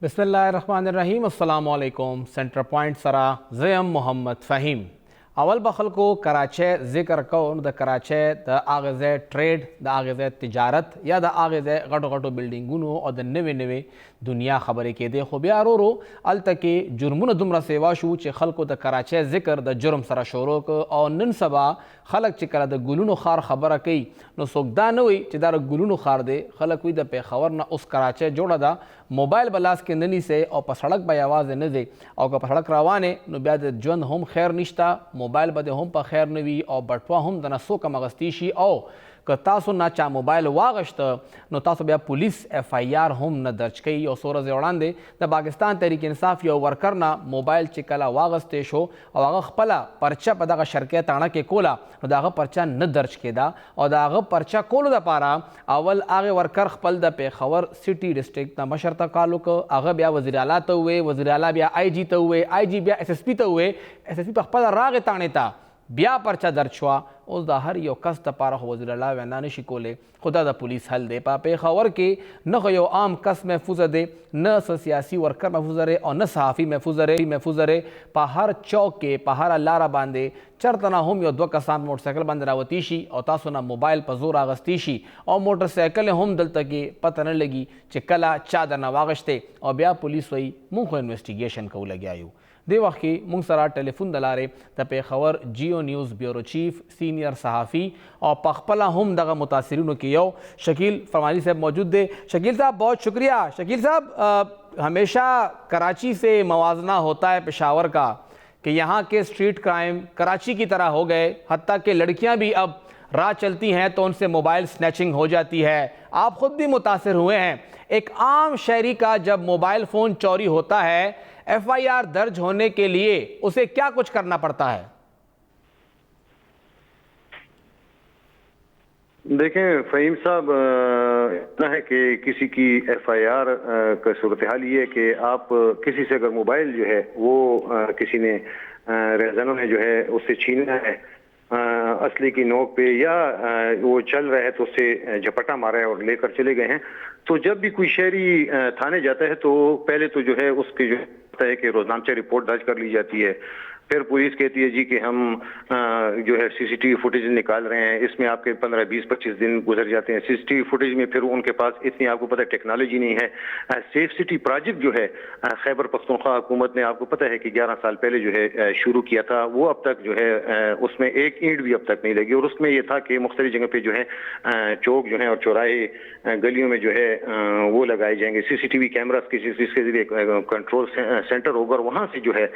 بسم الله الرحمن الرحیم. السلام علیکم. سنٹر پوائنٹ سرا زیم محمد فهیم. اول به خلکو کراچۍ ذکر کو نو د کراچۍ د اغه ټریډ د اغه تجارت یا د اغه غټو غټو بلډینګونو او د نوې نوې دنیا خبرې کېدې، خو بیا ورو الته کې جرمونه دومره سیوا شو چې خلکو د کراچۍ ذکر د جرم سره شروع او نن سبا خلک چې کله د ګلونو خار خبره کوي نو څوک دا نه وي چې دا د ګلونو خار دی. خلک وي د پیښور نه اوس کراچۍ جوړه ده، موبایل به لاس کې نه نیسئ او په سړک به یوازې نه دی، او که په سړک روانې نو بیا د ژوند هم خیر نشته، موبایل به هم په خیر نه وي او بټوه هم د نه څوک اغستی شي، او که تاسو نه چا موبایل واغشته نو تاسو بیا پولیس اف آی آر هم نه درج کوي. یو څو ورځې وړاندې د پاکستان تحریک انصاف یو ورکر نه موبایل چې کله واغستی شو او هغه خپله پرچه په دغه شرکۍ تاڼه کې کوله نو د هغه پرچه نه درج کېده، او د هغه پرچه کولو دپاره اول هغې ورکر خپل د پیښور سټي ډسټرکټ نه مشر ته کال وکړه، هغه بیا وزیر اعلی ته وویې، وزیر اعلی بیا آی جي ته وویې، آی جي بیا ایس ایس پي ته وویې، ایس ایس پي په خپله راغې تاڼې ته بیا پرچه درج شوه. اوس د هر یو کس دپاره خو وزیر الله وینا نشي کولی، خو دا د پولیس حل دی. په پیښور کې نه خو یو عام کس محفوظه دی، نه څه سیاسي ورکر محفوظه دی، او نه صحافي محفوظه دی. په هر چوک کې په هره لاره باندې چرته نه هم یو دوه کسان موټرسایکل باندې راوتی شي او تاسو نه موبایل په زور اغستی شي، او موټرسایکل هم دلته کې پته نه لګي چې کله چا درنه واغشتې، او بیا پولیس وایي موږ خو انویسټیګیشن کوو لګیا یو. دی وخت کې موږ سره ټلیفون د لارې د پیښور جیو نیوز بیورو چیف سینئر صحافي او پخپله هم دغه متاثرینو کې یو شکیل فرمانی صاحب موجود دے. شکیل صاحب بہت شکریہ. شکیل صاحب ہمیشہ کراچی سے موازنہ ہوتا ہے پشاور کا کہ یہاں کے اسٹریٹ کرائم کراچی کی طرح ہو گئے، حتیٰ کہ لڑکیاں بھی اب راہ چلتی ہیں تو ان سے موبائل سنیچنگ ہو جاتی ہے. آپ خود بھی متاثر ہوئے ہیں. ایک عام شہری کا جب موبائل فون چوری ہوتا ہے ایف آئی آر درج ہونے کے لیے اسے کیا کچھ کرنا پڑتا ہے؟ دیکھیں فہیم صاحب، اتنا ہے کہ کسی کی ایف آئی آر کا صورتحال یہ ہے کہ آپ کسی سے اگر موبائل جو ہے وہ کسی نے رہزنوں نے جو ہے اس سے چھینا ہے اصلی کی نوک پہ، یا وہ چل رہا ہے تو اس سے جھپٹا مارا ہے اور لے کر چلے گئے ہیں، تو جب بھی کوئی شہری تھانے جاتا ہے تو پہلے تو جو ہے اس کی جو ہے کہ روزنامچہ رپورٹ درج کر لی جاتی ہے. پھر پولیس کہتی ہے جی کہ ہم جو ہے سی سی ٹی وی فوٹیج نکال رہے ہیں، اس میں آپ کے 15 20 25 دن گزر جاتے ہیں. سی سی ٹی وی فوٹیج میں پھر ان کے پاس اتنی آپ کو پتہ ہے ٹیکنالوجی نہیں ہے. سیف سٹی پروجیکٹ جو ہے خیبر پختونخوا حکومت نے آپ کو پتہ ہے کہ 11 سال پہلے جو ہے شروع کیا تھا، وہ اب تک جو ہے اس میں ایک اینٹ بھی اب تک نہیں لگی، اور اس میں یہ تھا کہ مختلف جگہ پہ جو ہے چوک جو ہے اور چوراہے گلیوں میں جو ہے وہ لگائے جائیں گے سی سی ٹی وی کیمراز کے ذریعے کنٹرول سینٹر ہوگا، اور وہاں سے جو ہے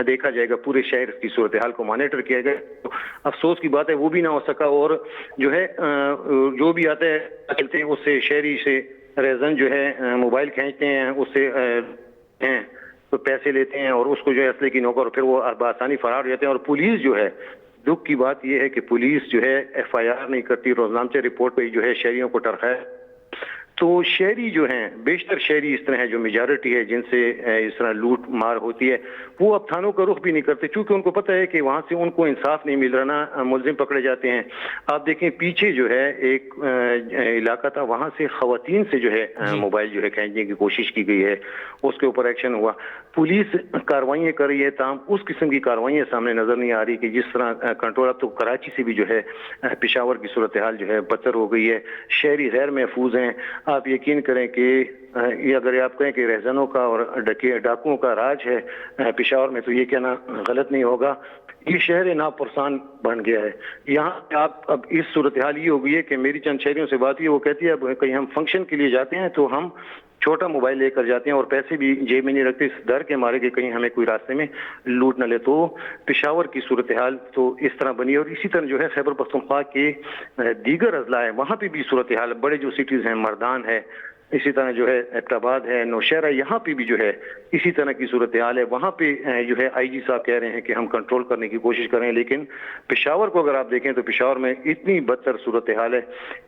دیکھا جائے گا پورے شہر کی صورتحال کو مانیٹر کیا گیا. افسوس کی بات ہے وہ بھی نہ ہو سکا، اور جو ہے جو بھی آتے ہیں چلتے ہیں اس سے شہری سے ریزن جو ہے موبائل کھینچتے ہیں، اس سے تو پیسے لیتے ہیں اور اس کو جو ہے اسلحے کی نوک، اور پھر وہ بآسانی فرار ہو جاتے ہیں. اور پولیس جو ہے، دکھ کی بات یہ ہے کہ پولیس جو ہے ایف آئی آر نہیں کرتی، روزنامچہ رپورٹ پہ جو ہے شہریوں کو ٹرخا ہے. تو شہری جو ہیں، بیشتر شہری اس طرح ہے جو میجارٹی ہے جن سے اس طرح لوٹ مار ہوتی ہے، وہ اب تھانوں کا رخ بھی نہیں کرتے، چونکہ ان کو پتہ ہے کہ وہاں سے ان کو انصاف نہیں مل رہا، نہ ملزم پکڑے جاتے ہیں. آپ دیکھیں پیچھے جو ہے ایک علاقہ تھا، وہاں سے خواتین سے جو ہے موبائل جو ہے کھینچنے کی کوشش کی گئی ہے، اس کے اوپر ایکشن ہوا. پولیس کاروائیاں کر رہی ہے، تاہم اس قسم کی کاروائیاں سامنے نظر نہیں آ رہی کہ جس طرح کنٹرول. اب تو کراچی سے بھی جو ہے پشاور کی صورتحال جو ہے بدتر ہو گئی ہے، شہری غیر محفوظ ہیں. آپ یقین کریں کہ یہ اگر آپ کہیں کہ رہزنوں کا اور ڈاکوؤں کا راج ہے پشاور میں، تو یہ کہنا غلط نہیں ہوگا. یہ شہر ناپرسان بن گیا ہے. یہاں آپ اب اس صورتحال یہ ہو گئی ہے کہ میری چند شہریوں سے بات ہوئی، وہ کہتی ہے اب کہیں ہم فنکشن کے لیے جاتے ہیں تو ہم چھوٹا موبائل لے کر جاتے ہیں اور پیسے بھی جیب میں نہیں رکھتے، اس ڈر کے مارے کہ کہیں ہمیں کوئی راستے میں لوٹ نہ لے. تو پشاور کی صورتحال تو اس طرح بنی ہے، اور اسی طرح جو ہے خیبر پختونخوا کے دیگر اضلاع ہیں وہاں پہ بھی صورتحال، بڑے جو سٹیز ہیں مردان ہے، اسی طرح جو ہے ایبٹ آباد ہے، نوشہرہ، یہاں پہ بھی جو ہے اسی طرح کی صورتحال ہے. وہاں پہ جو ہے آئی جی صاحب کہہ رہے ہیں کہ ہم کنٹرول کرنے کی کوشش کریں، لیکن پشاور کو اگر آپ دیکھیں تو پشاور میں اتنی بدتر صورتحال ہے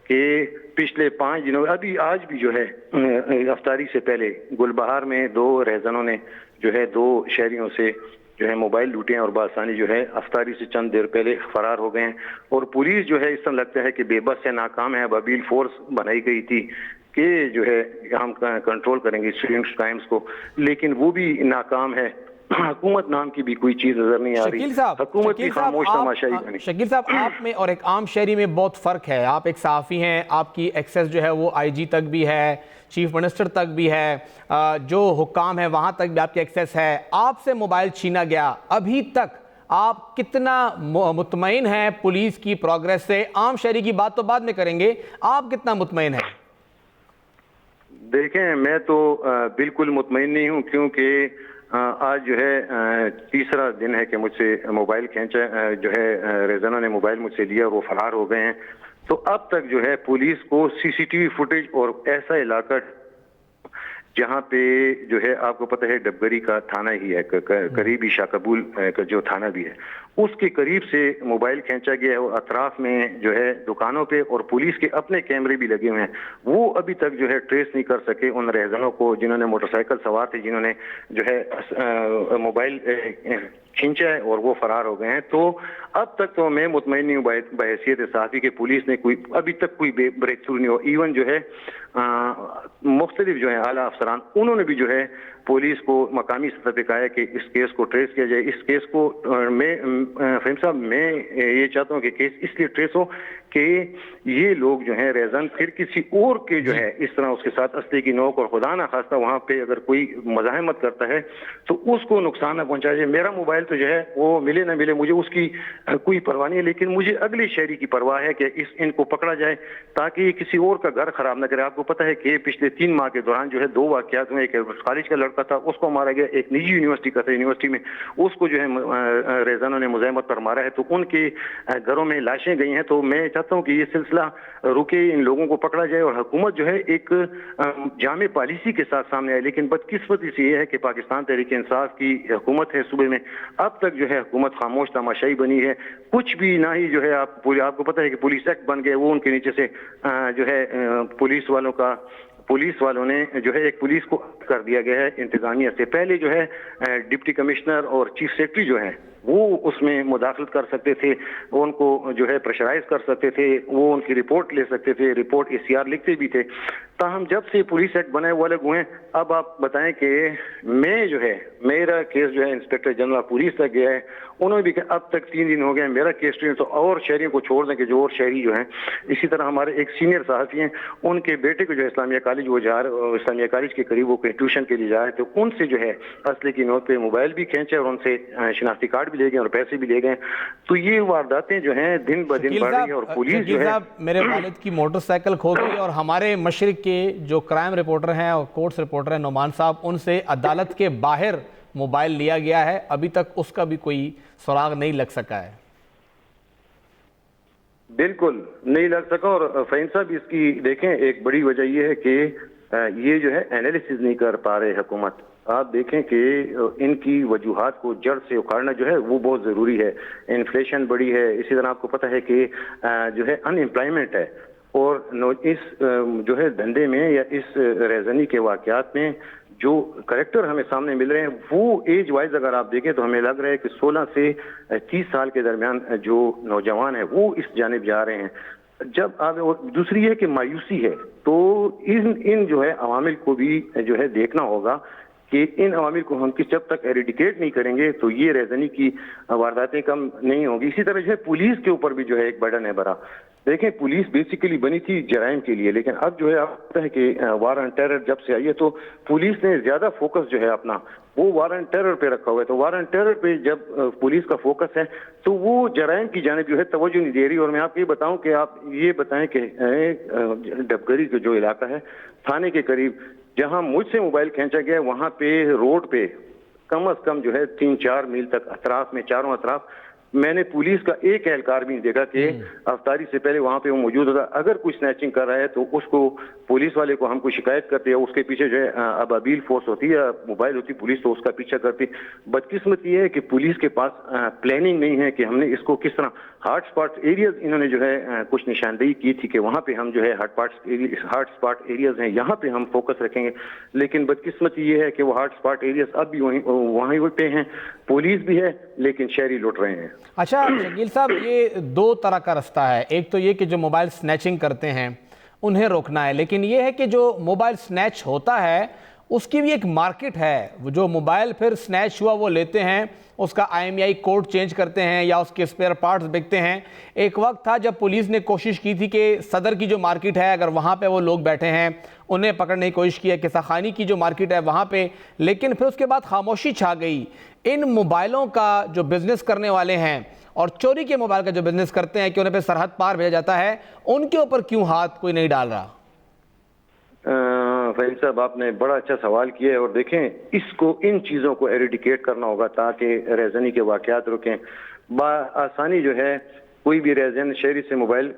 کہ پچھلے 5 دنوں ابھی آج بھی جو ہے افطاری سے پہلے گل بہار میں 2 رہزنوں نے جو ہے 2 شہریوں سے جو ہے موبائل لوٹے ہیں اور بآسانی جو ہے افطاری سے چند دیر پہلے فرار ہو گئے ہیں. اور پولیس جو ہے اس طرح لگتا ہے کہ بے بس سے ناکام ہے. اب ابیل فورس بنائی گئی تھی کہ جو ہے ہم کنٹرول کریں گے اسٹوڈنٹس کرائمز کو، لیکن وہ بھی ناکام ہے. حکومت نام کی بھی کوئی چیز نظر نہیں آ رہی. حکومت کی خاموش تماشائی بنی. شکیل صاحب، آپ میں اور ایک عام شہری میں بہت فرق ہے. آپ ایک صحافی ہیں، آپ کی ایکسیس جو ہے وہ آئی جی تک بھی ہے، چیف منسٹر تک بھی ہے، جو حکام ہے وہاں تک بھی آپ کی ایکسیس ہے. آپ سے موبائل چھینا گیا، ابھی تک آپ کتنا مطمئن ہیں پولیس کی پروگریس سے؟ عام شہری کی بات تو بعد میں کریں گے، آپ کتنا مطمئن ہیں؟ دیکھیں، میں تو بالکل مطمئن نہیں ہوں، کیونکہ آج جو ہے تیسرا دن ہے کہ مجھ سے موبائل کھینچا، جو ہے ریزانوں نے موبائل مجھ سے لیا اور وہ فرار ہو گئے ہیں. تو اب تک جو ہے پولیس کو سی سی ٹی وی فوٹیج اور ایسا علاقہ جہاں پہ جو ہے آپ کو پتہ ہے ڈبگری کا تھانہ ہی ہے، قریبی شاہ قبول کا جو تھانہ بھی ہے، اس کے قریب سے موبائل کھینچا گیا ہے، اور اطراف میں جو ہے دکانوں پہ اور پولیس کے اپنے کیمرے بھی لگے ہوئے ہیں. وہ ابھی تک جو ہے ٹریس نہیں کر سکے ان رہزنوں کو جنہوں نے موٹر سائیکل سوار تھے، جنہوں نے جو ہے موبائل کھینچا ہے اور وہ فرار ہو گئے ہیں. تو اب تک تو میں مطمئن نہیں ہوں بحیثیت صحافی کہ پولیس نے کوئی ابھی تک کوئی بریک تھرو نہیں ہو. ایون جو ہے مختلف جو ہے اعلیٰ افسران، انہوں نے بھی جو ہے پولیس کو مقامی سطح پہ کہا ہے کہ اس کیس کو ٹریس کیا جائے. اس کیس کو میں فہیم صاحب میں یہ چاہتا ہوں کہ کیس اس لیے ٹریس ہو کہ یہ لوگ جو ہیں ریزن پھر کسی اور کے جو ہے اس طرح اس کے ساتھ اسلحے کی نوک، اور خدا نہ خواستہ وہاں پہ اگر کوئی مزاحمت کرتا ہے تو اس کو نقصان نہ پہنچایا جائے. میرا موبائل تو جو ہے وہ ملے نہ ملے مجھے اس کی کوئی پرواہ نہیں ہے، لیکن مجھے اگلے شہری کی پرواہ ہے کہ ان کو پکڑا جائے تاکہ یہ کسی اور کا گھر خراب نہ کرے. آپ کو پتہ ہے کہ پچھلے 3 ماہ کے دوران جو ہے 2 واقعات ہوئے. ایک کالج کا لڑکا تھا، اس کو مارا گیا. ایک نجی یونیورسٹی کا تھا، یونیورسٹی میں اس کو جو ہے ریزانوں نے مزاحمت پر مارا ہے. تو ان کے گھروں میں لاشیں گئی ہیں. تو میں چاہتا ہوں کہ یہ سلسلہ رکے، ان لوگوں کو پکڑا جائے اور حکومت جو ہے ایک جامع پالیسی کے ساتھ سامنے آئے. لیکن بدقسمتی سے یہ ہے کہ پاکستان تحریک انصاف کی حکومت ہے صوبے میں، اب تک جو ہے حکومت خاموش تماشائی بنی ہے. کچھ بھی نہ ہی جو ہے آپ کو پتہ ہے کہ پولیس ایکٹ بن گئے، وہ ان کے نیچے سے جو ہے پولیس والوں نے جو ہے ایک پولیس کو کر دیا گیا ہے انتظامیہ سے. پہلے جو ہے ڈپٹی کمشنر اور چیف سیکرٹری جو ہیں وہ اس میں مداخلت کر سکتے تھے، وہ ان کو جو ہے پریشرائز کر سکتے تھے، وہ ان کی رپورٹ لے سکتے تھے، رپورٹ ACR لکھتے بھی تھے. تاہم جب سے پولیس ایکٹ بنائے وہ الگ ہوئے. اب آپ بتائیں کہ میں جو ہے میرا کیس جو ہے انسپیکٹر جنرل پولیس تک گیا ہے، انہوں نے بھی کہا اب تک 3 دن ہو گئے میرا کیس ٹرین. تو اور شہریوں کو چھوڑ دیں کہ جو اور شہری جو ہیں، اسی طرح ہمارے ایک سینئر صحافی ہیں، ان کے بیٹے کو جو اسلامیہ کالج وہ جا رہے، اسلامیہ کالج کے قریب وہ ٹیوشن کے لیے جا رہے تھے، ان سے جو ہے اسلحے کی نوک پہ موبائل بھی کھینچے اور ان سے شناختی کارڈ بھی لے گئے اور پیسے بھی لے گئے. تو یہ وارداتیں جو ہیں دن بدن بڑھ رہی ہیں. اور پولیس جو ہے میرے والد کی موٹر سائیکل کھو گئی، اور ہمارے مشرق کے جو کرائم رپورٹر ہیں اور کورٹس رپورٹر ہیں نعمان صاحب، ان سے عدالت کے باہر موبائل لیا گیا ہے. ابھی تک اس کا بھی کوئی سراغ نہیں لگ سکا ہے. بالکل نہیں لگ سکا. اور فہیم صاحب اس کی دیکھیں ایک بڑی وجہ یہ ہے کہ یہ جو ہے انالیسز نہیں کر پا رہے حکومت. آپ دیکھیں کہ ان کی وجوہات کو جڑ سے اکھاڑنا جو ہے وہ بہت ضروری ہے. انفلیشن بڑی ہے، اسی طرح آپ کو پتہ ہے کہ جو ہے ان امپلائمنٹ ہے، اور اس جو ہے دھندے میں یا اس ریزنی کے واقعات میں جو کریکٹر ہمیں سامنے مل رہے ہیں وہ ایج وائز اگر آپ دیکھیں تو ہمیں لگ رہا ہے کہ 16 سے 30 سال کے درمیان جو نوجوان ہیں وہ اس جانب جا رہے ہیں. جب آپ دوسری ہے کہ مایوسی ہے، تو ان جو ہے عوامل کو بھی جو ہے دیکھنا ہوگا کہ ان عوامل کو ہم جب تک ایریڈیکیٹ نہیں کریں گے تو یہ ریزنی کی وارداتیں کم نہیں ہوں گی. اسی طرح جو ہے پولیس کے اوپر بھی جو ہے ایک برڈن ہے بڑا. دیکھیں پولیس بیسیکلی بنی تھی جرائم کے لیے، لیکن اب جو ہے آپ پتہ ہے کہ وار آن ٹیرر جب سے آئی ہے تو پولیس نے زیادہ فوکس جو ہے اپنا وہ وار آن ٹیرر پہ رکھا ہوا ہے. تو وار آن ٹیرر پہ جب پولیس کا فوکس ہے تو وہ جرائم کی جانب جو ہے توجہ نہیں دے رہی. اور میں آپ کو یہ بتاؤں کہ آپ یہ بتائیں کہ ڈبگری کا جو علاقہ ہے تھانے کے قریب جہاں مجھ سے موبائل کھینچا گیا ہے، وہاں پہ روڈ پہ کم از کم جو ہے 3-4 میل تک اطراف میں چاروں اطراف میں نے پولیس کا ایک اہلکار بھی نہیں دیکھا کہ افطاری سے پہلے وہاں پہ وہ موجود ہوتا. اگر کوئی سنیچنگ کر رہا ہے تو اس کو پولیس والے کو ہم کو شکایت کرتے ہیں، اس کے پیچھے جو ہے ابابیل فورس ہوتی ہے، موبائل ہوتی پولیس تو اس کا پیچھا کرتی. بدقسمت یہ ہے کہ پولیس کے پاس پلاننگ نہیں ہے کہ ہم نے اس کو کس طرح ہاٹ سپاٹ ایریاز انہوں نے جو ہے کچھ نشاندہی کی تھی کہ وہاں پہ ہم جو ہے ہاٹ سپاٹ ایریاز ہیں یہاں پہ ہم فوکس رکھیں گے. لیکن بدقسمتی یہ ہے کہ وہ ہاٹ سپاٹ ایریاز اب بھی وہیں پہ ہیں، پولیس بھی ہے لیکن شہری لوٹ رہے ہیں. اچھا شکیل صاحب، یہ 2 طرح کا رستہ ہے. ایک تو یہ کہ جو موبائل سنیچنگ کرتے ہیں انہیں روکنا ہے. لیکن یہ ہے کہ جو موبائل سنیچ ہوتا ہے اس کی بھی ایک مارکیٹ ہے. جو موبائل پھر سنیچ ہوا وہ لیتے ہیں, اس کا IMEI کوڈ چینج کرتے ہیں یا اس کے اسپیئر پارٹس بکتے ہیں. ایک وقت تھا جب پولیس نے کوشش کی تھی کہ صدر کی جو مارکیٹ ہے اگر وہاں پہ وہ لوگ بیٹھے ہیں انہیں پکڑنے کی کوشش کی ہے, قصہ خانی کی جو مارکیٹ ہے وہاں پہ, لیکن پھر اس کے بعد خاموشی چھا گئی. ان موبائلوں کا جو بزنس کرنے والے ہیں اور چوری کے موبائل کا جو بزنس کرتے ہیں کہ انہیں پہ سرحد پار بھیجا جاتا ہے, ان کے اوپر کیوں ہاتھ کوئی نہیں ڈال رہا؟ فہیم صاحب آپ نے بڑا اچھا سوال کیا ہے, اور دیکھیں اس کو ان چیزوں کو ایریڈیکیٹ کرنا ہوگا تاکہ ریزنی کے واقعات رکیں. آسانی جو ہے کوئی بھی ریزن شہری سے موبائل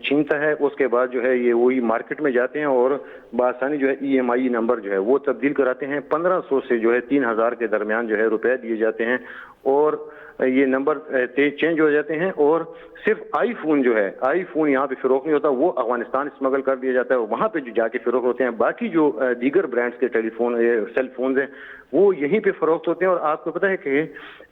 چھینتا ہے, اس کے بعد جو ہے یہ وہی مارکیٹ میں جاتے ہیں اور بآسانی جو ہے EMI نمبر جو ہے وہ تبدیل کراتے ہیں. 1500 سے جو ہے 3000 کے درمیان جو ہے روپے دیے جاتے ہیں اور یہ نمبر چینج ہو جاتے ہیں, اور صرف آئی فون جو ہے, آئی فون یہاں پہ فروخت نہیں ہوتا, وہ افغانستان اسمگل کر دیا جاتا ہے, وہاں پہ جو جا کے فروخت ہوتے ہیں. باقی جو دیگر برانڈز کے ٹیلی فون سیل فونز ہیں وہ یہیں پہ فروخت ہوتے ہیں. اور آپ کو پتہ ہے کہ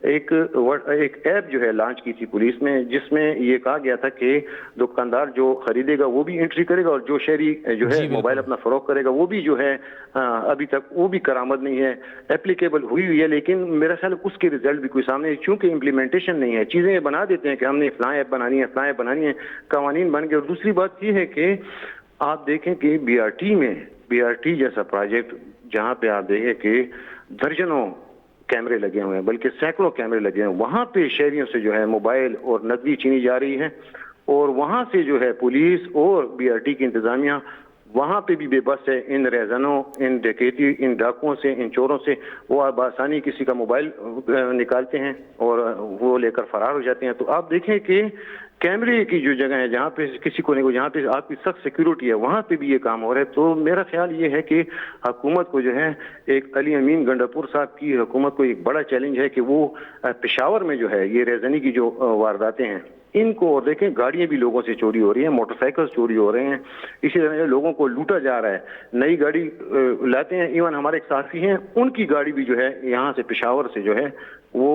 ایک ایپ جو ہے لانچ کی تھی پولیس نے جس میں یہ کہا گیا تھا کہ دکاندار جو خریدے گا وہ بھی انٹری کرے گا اور جو شہری جو ہے موبائل اپنا فروخت کرے گا وہ بھی جو ہے ابھی تک وہ بھی کرامت نہیں ہے, اپلیکیبل ہوئی ہے, لیکن میرا خیال اس کے ریزلٹ بھی کوئی سامنے, چونکہ امپلیمنٹیشن نہیں ہے. چیزیں بنا دیتے ہیں کہ ہم نے فلاں ایپ بنانی ہے, فلاں ایپ بنانی ہے, قوانین بن گئے. اور دوسری بات یہ ہے کہ آپ دیکھیں کہ BRT جیسا پروجیکٹ جہاں پہ آپ دیکھیں کہ درجنوں کیمرے لگے ہوئے ہیں, بلکہ سینکڑوں کیمرے لگے ہیں, وہاں پہ شہریوں سے جو ہے موبائل اور نقدی چھینی جا رہی ہے, اور وہاں سے جو ہے پولیس اور BRT کی انتظامیہ وہاں پہ بھی بے بس ہے. ان ریزنوں, ان ڈکیتی, ان ڈاکوؤں سے, ان چوروں سے وہ بآسانی کسی کا موبائل نکالتے ہیں اور وہ لے کر فرار ہو جاتے ہیں. تو آپ دیکھیں کہ کیمرے کی جو جگہ ہے جہاں پہ کسی کو نہیں, جہاں پہ آپ کی سخت سیکیورٹی ہے وہاں پہ بھی یہ کام ہو رہا ہے. تو میرا خیال یہ ہے کہ حکومت کو جو ہے ایک علی امین گنڈاپور صاحب کی حکومت کو ایک بڑا چیلنج ہے کہ وہ پشاور میں جو ہے یہ ریزنی کی جو وارداتیں ہیں ان کو, اور دیکھیں گاڑیاں بھی لوگوں سے چوری ہو رہی ہیں, موٹر سائیکل چوری ہو رہے ہیں, اسی طرح لوگوں کو لوٹا جا رہا ہے. نئی گاڑی لاتے ہیں, ایون ہمارے ایک ساتھی ہیں ان کی گاڑی بھی جو ہے یہاں سے پشاور سے جو ہے وہ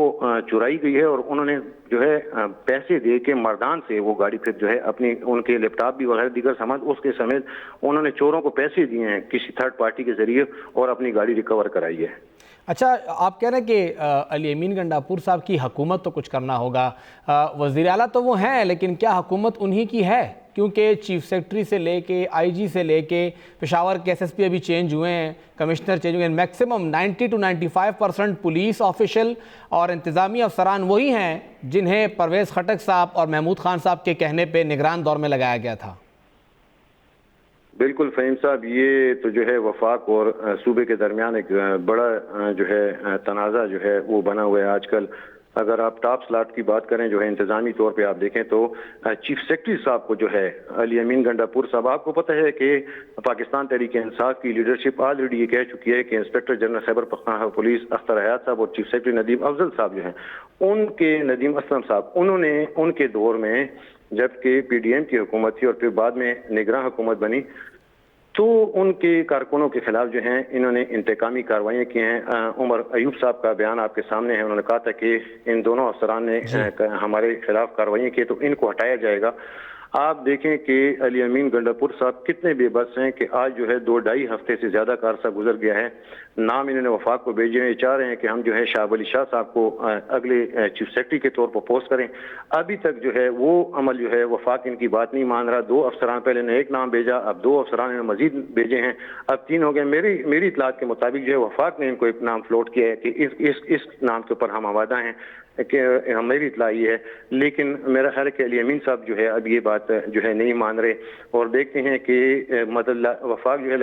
چرائی گئی ہے, اور انہوں نے جو ہے پیسے دے کے مردان سے وہ گاڑی پھر جو ہے اپنی ان کے لیپ ٹاپ بھی وغیرہ دیگر سامان اس کے سمیت انہوں نے چوروں کو پیسے دیے ہیں کسی تھرڈ پارٹی کے ذریعے اور اپنی گاڑی ریکور کرائی ہے. اچھا, آپ کہہ رہے ہیں کہ علی امین گنڈاپور صاحب کی حکومت تو کچھ کرنا ہوگا, وزیر اعلیٰ تو وہ ہیں, لیکن کیا حکومت انہی کی ہے؟ کیونکہ چیف سیکرٹری سے لے کے IG سے لے کے پشاور کے SSP ابھی چینج ہوئے ہیں, کمشنر چینج ہوئے ہیں, میکسیمم 90 to 95% پولیس آفیشل اور انتظامی افسران وہی ہیں جنہیں پرویز خٹک صاحب اور محمود خان صاحب کے کہنے پہ نگران دور میں لگایا گیا تھا. بالکل فہیم صاحب, یہ تو جو ہے وفاق اور صوبے کے درمیان ایک بڑا جو ہے تنازع جو ہے وہ بنا ہوا ہے آج کل. اگر آپ ٹاپ سلاٹ کی بات کریں جو ہے انتظامی طور پہ آپ دیکھیں تو چیف سیکرٹری صاحب کو جو ہے علی امین گنڈاپور صاحب, آپ کو پتہ ہے کہ پاکستان تحریک انصاف کی لیڈرشپ آلریڈی یہ کہہ چکی ہے کہ انسپیکٹر جنرل خیبر پختونخوا پولیس اختر حیات صاحب اور چیف سیکرٹری ندیم افضل صاحب جو ہیں ان کے, ندیم اسلم صاحب, انہوں نے ان کے دور میں جبکہ PDM کی حکومت تھی اور پھر بعد میں نگراں حکومت بنی تو ان کے کارکنوں کے خلاف جو ہیں انہوں نے انتقامی کارروائیاں کی ہیں. عمر ایوب صاحب کا بیان آپ کے سامنے ہے, انہوں نے کہا تھا کہ ان دونوں افسران نے ہمارے خلاف کارروائیاں کی تو ان کو ہٹایا جائے گا. آپ دیکھیں کہ علی امین گنڈاپور صاحب کتنے بے بس ہیں کہ آج جو ہے 2-2.5 ہفتے سے زیادہ کا عرصہ گزر گیا ہے, نام انہوں نے وفاق کو بھیجے ہیں, چاہ رہے ہیں کہ ہم جو ہے شاہ ولی شاہ صاحب کو اگلے چیف سیکرٹری کے طور پر پوسٹ کریں. ابھی تک جو ہے وہ عمل جو ہے وفاق ان کی بات نہیں مان رہا. 2 افسران پہلے نے ایک نام بھیجا, اب 2 افسران نے مزید بھیجے ہیں, اب 3 ہو گئے. میری اطلاعات کے مطابق جو ہے وفاق نے ان کو ایک نام فلوٹ کیا ہے کہ اس نام کے اوپر ہم آمادہ ہیں, کہ میری اطلاع یہ ہے. لیکن میرا خیال ہے کہ علی امین صاحب جو ہے اب یہ بات جو ہے نہیں مان رہے, اور دیکھتے ہیں کہ مطلب وفاق جو ہے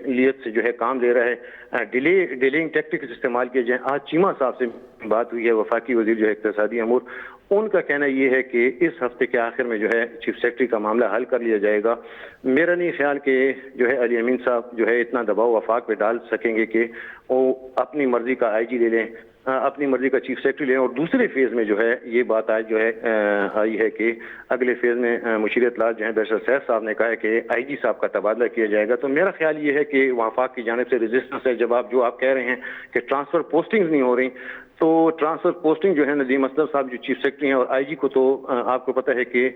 لیت سے جو ہے کام لے رہا ہے, ڈیلنگ ٹیکٹکس استعمال کیے جائیں. آج چیمہ صاحب سے بات ہوئی ہے, وفاقی وزیر جو ہے اقتصادی امور, ان کا کہنا یہ ہے کہ اس ہفتے کے آخر میں جو ہے چیف سیکرٹری کا معاملہ حل کر لیا جائے گا. میرا نہیں خیال کہ جو ہے علی امین صاحب جو ہے اتنا دباؤ وفاق پہ ڈال سکیں گے کہ وہ اپنی مرضی کا IG لے لیں. اپنی مرضی کا چیف سیکرٹری لیں، اور دوسرے فیز میں جو ہے یہ بات آج جو ہے آئی ہے کہ اگلے فیز میں مشیر اطلاعات جو ہیں بیرسٹر سیف صاحب نے کہا ہے کہ آئی جی صاحب کا تبادلہ کیا جائے گا. تو میرا خیال یہ ہے کہ وفاق کی جانب سے ریزسٹنس ہے. جب آپ کہہ رہے ہیں کہ ٹرانسفر پوسٹنگز نہیں ہو رہی، تو ٹرانسفر پوسٹنگ جو ہے ندیم اسلم صاحب جو چیف سیکرٹری ہیں اور آئی جی کو تو آپ کو پتہ ہے کہ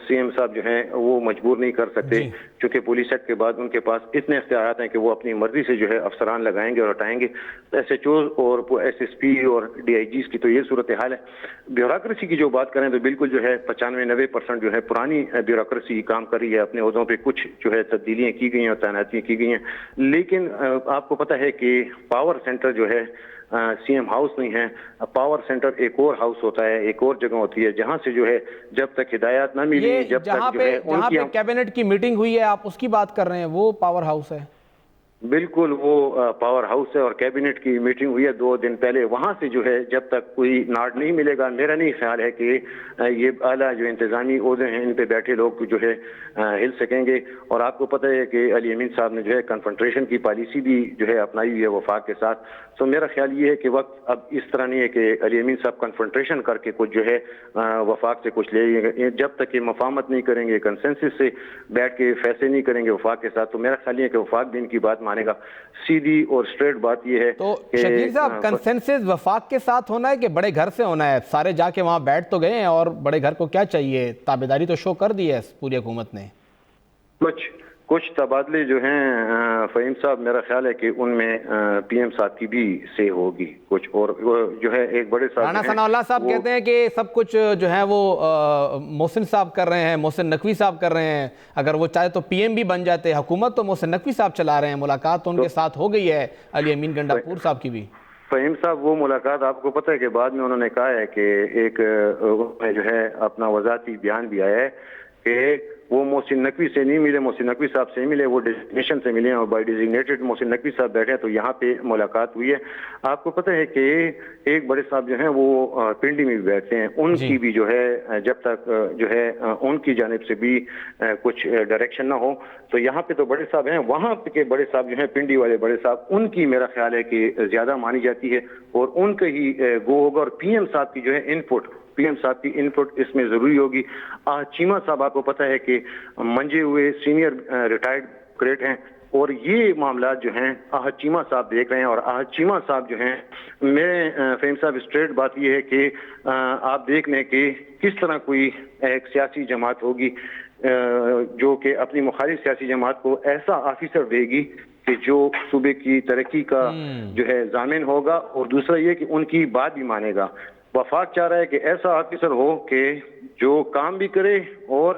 سی ایم صاحب جو ہیں وہ مجبور نہیں کر سکتے، چونکہ پولیس ایکٹ کے بعد ان کے پاس اتنے اختیارات ہیں کہ وہ اپنی مرضی سے جو ہے افسران لگائیں گے اور ہٹائیں گے. ایس ایچ اوز اور ایس ایس پی اور ڈی آئی جیز کی تو یہ صورتحال ہے. بیوروکریسی کی جو بات کریں تو بالکل جو ہے 95-90% جو ہے پرانی بیوروکریسی کام کر رہی ہے. اپنے عہدوں پہ کچھ جو ہے تبدیلیاں کی گئی ہیں اور تعیناتیاں کی گئی ہیں، لیکن آپ کو پتہ ہے کہ پاور سینٹر جو ہے سی ایم ہاؤس نہیں ہے. پاور سینٹر ایک اور ہاؤس ہوتا ہے، ایک اور جگہ ہوتی ہے جہاں سے جو ہے جب تک ہدایات نہ ملی، جب تک جو ہے جہاں پہ کیبنٹ کی میٹنگ ہوئی ہے آپ اس کی بات کر رہے ہیں، وہ پاور ہاؤس ہے؟ بالکل وہ پاور ہاؤس ہے، اور کیبنٹ کی میٹنگ ہوئی ہے 2 دن پہلے. وہاں سے جو ہے جب تک کوئی ناڈ نہیں ملے گا، میرا نہیں خیال ہے کہ یہ اعلیٰ جو انتظامی عہدے ہیں ان پہ بیٹھے لوگ جو ہے ہل سکیں گے. اور آپ کو پتہ ہے کہ علی امین صاحب نے جو ہے کنفرنٹریشن کی پالیسی بھی جو ہے اپنائی ہوئی ہے وفاق کے ساتھ. تو میرا خیال یہ ہے کہ وقت اب اس طرح نہیں ہے کہ علی امین صاحب کنفرنٹریشن کر کے کچھ جو ہے وفاق سے کچھ لے. جب تک یہ مفاہمت نہیں کریں گے، کنسنسس سے بیٹھ کے فیصلے نہیں کریں گے وفاق کے ساتھ، تو میرا خیال یہ ہے کہ وفاق بھی ان کی بات مانے گا. سیدھی اور اسٹریٹ بات یہ ہے تو شکیل صاحب کنسنسس وفاق کے ساتھ ہونا ہے کہ بڑے گھر سے ہونا ہے؟ سارے جا کے وہاں بیٹھ تو گئے ہیں، اور بڑے گھر کو کیا چاہیے؟ تابعداری تو شو کر دی ہے پوری حکومت نے. کچھ تبادلے جو ہیں فہیم صاحب، میرا خیال ہے کہ ان میں پی ایم صاحب کی بھی سے ہوگی کچھ، اور جو ہے ایک بڑے صاحب رانا ثناء اللہ صاحب کہتے ہیں کہ سب کچھ جو ہے وہ محسن صاحب کر رہے ہیں، محسن نقوی صاحب کر رہے ہیں. اگر وہ چاہے تو پی ایم بھی بن جاتے. حکومت تو محسن نقوی صاحب چلا رہے ہیں، ملاقات تو ان کے ساتھ ہو گئی ہے علی امین گنڈاپور صاحب کی بھی. فہیم صاحب وہ ملاقات آپ کو پتہ ہے کہ بعد میں انہوں نے کہا ہے کہ ایک جو ہے اپنا وضاحتی بیان بھی آیا ہے کہ وہ محسن نقوی سے نہیں ملے، محسن نقوی صاحب سے ملے، وہ ڈیزگنیشن سے ملے ہیں، اور بائی ڈیزگنیٹڈ محسن نقوی صاحب بیٹھے ہیں. تو یہاں پہ ملاقات ہوئی ہے. آپ کو پتہ ہے کہ ایک بڑے صاحب جو ہیں وہ پنڈی میں بھی بیٹھتے ہیں. ان کی بھی جو ہے جب تک جو ہے ان کی جانب سے بھی کچھ ڈائریکشن نہ ہو، تو یہاں پہ تو بڑے صاحب ہیں، وہاں کے بڑے صاحب جو ہیں پنڈی والے بڑے صاحب، ان کی میرا خیال ہے کہ زیادہ مانی جاتی ہے اور ان کا ہی گو ہوگا. اور پی ایم صاحب کی جو ہے پی ایم صاحب کی انپٹ اس میں ضروری ہوگی. چیمہ صاحب آپ کو پتہ ہے کہ منجے ہوئے سینئر ریٹائرڈ کریٹ ہیں، اور یہ معاملات جو ہیں آہد چیمہ صاحب دیکھ رہے ہیں. اور آہد چیمہ صاحب جو ہیں، میں فہیم صاحب اسٹریٹ بات یہ ہے کہ آپ دیکھ لیں کہ کس طرح کوئی ایک سیاسی جماعت ہوگی جو کہ اپنی مخالف سیاسی جماعت کو ایسا آفیسر دے گی کہ جو صوبے کی ترقی کا جو ہے ضامن ہوگا، اور دوسرا یہ کہ ان کی بات بھی مانے گا. وفاق چاہ رہا ہے کہ ایسا آفیسر ہو کہ جو کام بھی کرے اور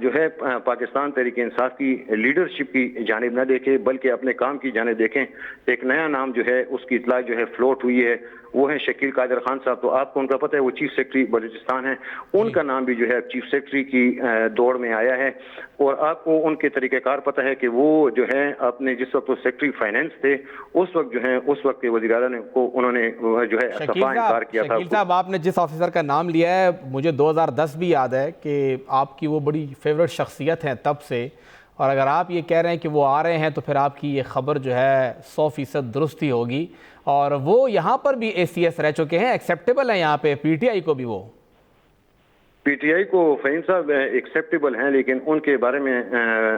جو ہے پاکستان تحریک انصاف کی لیڈرشپ کی جانب نہ دیکھے بلکہ اپنے کام کی جانب دیکھیں. ایک نیا نام جو ہے اس کی اطلاع جو ہے فلوٹ ہوئی ہے، وہ ہیں شکیل قادر خان صاحب. تو آپ کو ان کا پتہ ہے وہ چیف سیکرٹری بلوچستان ہیں، ان کا نام بھی جو ہے چیف سیکرٹری کی دوڑ میں آیا ہے. اور آپ کو ان کے طریقہ کار پتہ ہے کہ وہ جو ہے اپنے جس وقت وہ سیکرٹری فائنینس تھے اس وقت جو ہے اس وقت کے وزیر اعلیٰ کو انہوں نے جو ہے صفا انکار کیا تھا. شکیل صاحب آپ نے جس آفیسر کا نام لیا ہے مجھے 2010 بھی یاد ہے کہ آپ کی وہ بڑی فیوریٹ شخصیت ہیں تب سے، اور اگر آپ یہ کہہ رہے ہیں کہ وہ آ رہے ہیں تو پھر آپ کی یہ خبر جو ہے 100% درست ہی ہوگی. اور وہ یہاں پر بھی اے سی ایس رہ چکے ہیں، ایکسیپٹیبل ہیں یہاں پہ پی ٹی آئی کو بھی. وہ پی ٹی آئی کو فہیم صاحب ایکسیپٹیبل ہیں، لیکن ان کے بارے میں